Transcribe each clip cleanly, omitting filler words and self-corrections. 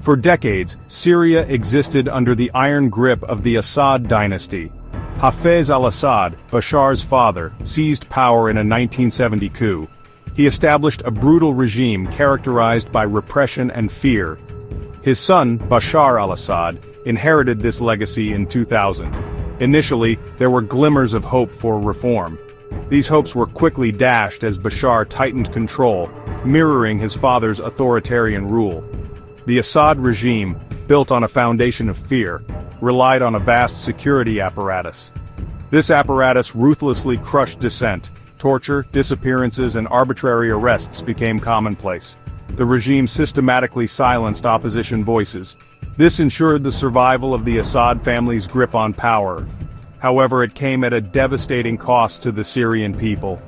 For decades, Syria existed under the iron grip of the Assad dynasty. Hafez al-Assad, Bashar's father, seized power in a 1970 coup. He established a brutal regime characterized by repression and fear. His son, Bashar Al Assad, inherited this legacy in 2000. Initially, there were glimmers of hope for reform. These hopes were quickly dashed as Bashar tightened control, mirroring his father's authoritarian rule. The Assad regime, built on a foundation of fear, relied on a vast security apparatus. This apparatus ruthlessly crushed dissent. Torture, disappearances, and arbitrary arrests became commonplace. The regime systematically silenced opposition voices. This ensured the survival of the Assad family's grip on power. However, it came at a devastating cost to the Syrian people.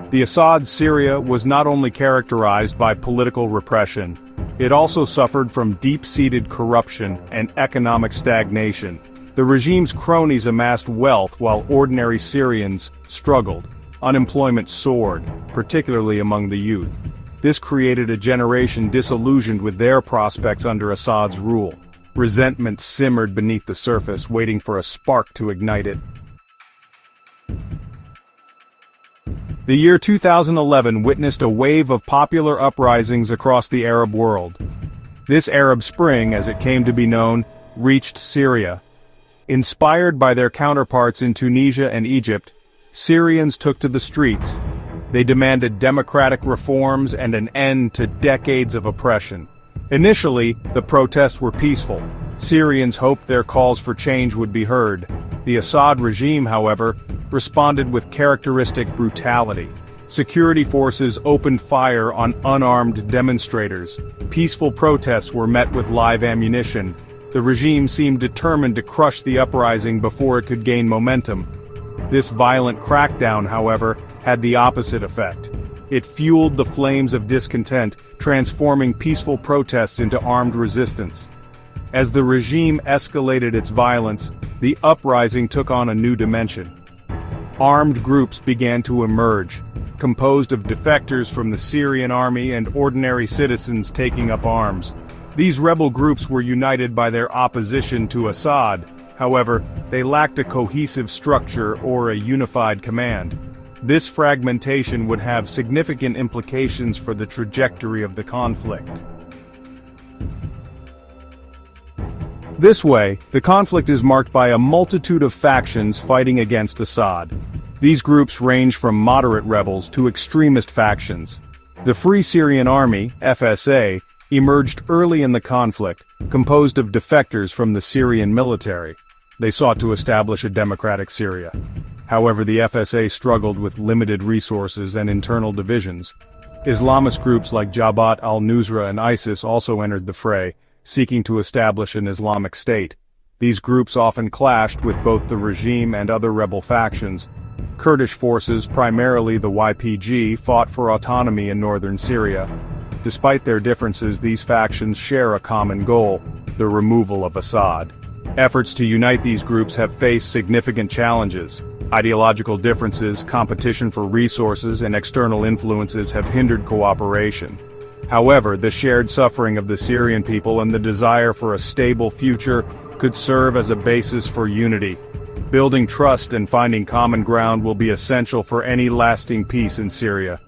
The Assad Syria was not only characterized by political repression, it also suffered from deep-seated corruption and economic stagnation. The regime's cronies amassed wealth while ordinary Syrians struggled. Unemployment soared, particularly among the youth. This created a generation disillusioned with their prospects under Assad's rule. Resentment simmered beneath the surface, waiting for a spark to ignite it. The year 2011 witnessed a wave of popular uprisings across the Arab world. This Arab Spring, as it came to be known, reached Syria. Inspired by their counterparts in Tunisia and Egypt, Syrians took to the streets. They demanded democratic reforms and an end to decades of oppression. Initially, the protests were peaceful. Syrians hoped their calls for change would be heard. The Assad regime, however, responded with characteristic brutality. Security forces opened fire on unarmed demonstrators. Peaceful protests were met with live ammunition. The regime seemed determined to crush the uprising before it could gain momentum. This violent crackdown, however, had the opposite effect. It fueled the flames of discontent, transforming peaceful protests into armed resistance. As the regime escalated its violence, the uprising took on a new dimension. Armed groups began to emerge, composed of defectors from the Syrian army and ordinary citizens taking up arms. These rebel groups were united by their opposition to Assad. However, they lacked a cohesive structure or a unified command. This fragmentation would have significant implications for the trajectory of the conflict. This way, the conflict is marked by a multitude of factions fighting against Assad. These groups range from moderate rebels to extremist factions. The Free Syrian Army, FSA, emerged early in the conflict, composed of defectors from the Syrian military. They sought to establish a democratic Syria. However, the FSA struggled with limited resources and internal divisions. Islamist groups like Jabhat al-Nusra and ISIS also entered the fray, seeking to establish an Islamic state. These groups often clashed with both the regime and other rebel factions. Kurdish forces, primarily the YPG, fought for autonomy in northern Syria. Despite their differences, these factions share a common goal: the removal of Assad. Efforts to unite these groups have faced significant challenges. Ideological differences, competition for resources, and external influences have hindered cooperation. However, the shared suffering of the Syrian people and the desire for a stable future could serve as a basis for unity. Building trust and finding common ground will be essential for any lasting peace in Syria.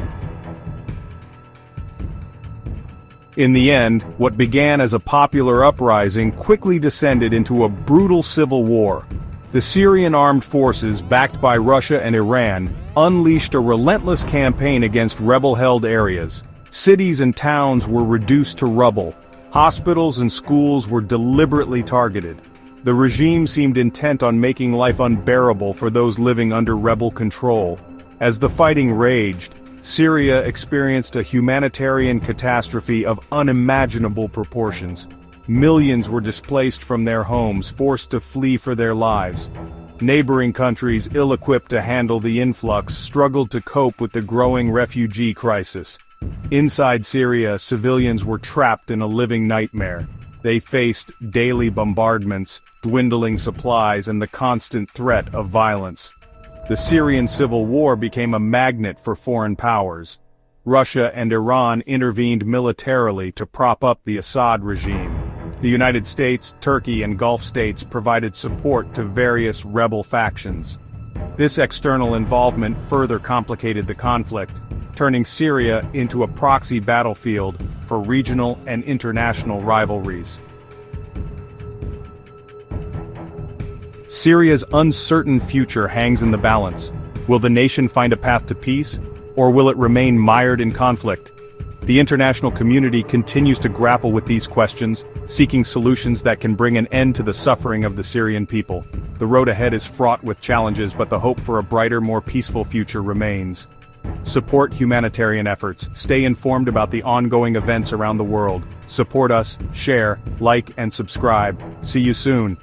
In the end, what began as a popular uprising quickly descended into a brutal civil war. The Syrian armed forces, backed by Russia and Iran, unleashed a relentless campaign against rebel-held areas. Cities and towns were reduced to rubble. Hospitals and schools were deliberately targeted. The regime seemed intent on making life unbearable for those living under rebel control. As the fighting raged, Syria experienced a humanitarian catastrophe of unimaginable proportions. Millions were displaced from their homes, forced to flee for their lives. Neighboring countries, ill-equipped to handle the influx, struggled to cope with the growing refugee crisis. Inside Syria, civilians were trapped in a living nightmare. They faced daily bombardments, dwindling supplies, and the constant threat of violence. The Syrian civil war became a magnet for foreign powers. Russia and Iran intervened militarily to prop up the Assad regime. The United States, Turkey, and Gulf states provided support to various rebel factions. This external involvement further complicated the conflict, turning Syria into a proxy battlefield for regional and international rivalries. Syria's uncertain future hangs in the balance. Will the nation find a path to peace, or will it remain mired in conflict? The international community continues to grapple with these questions, seeking solutions that can bring an end to the suffering of the Syrian people. The road ahead is fraught with challenges, but the hope for a brighter, more peaceful future remains. Support humanitarian efforts, stay informed about the ongoing events around the world. Support us, share, like, and subscribe. See you soon.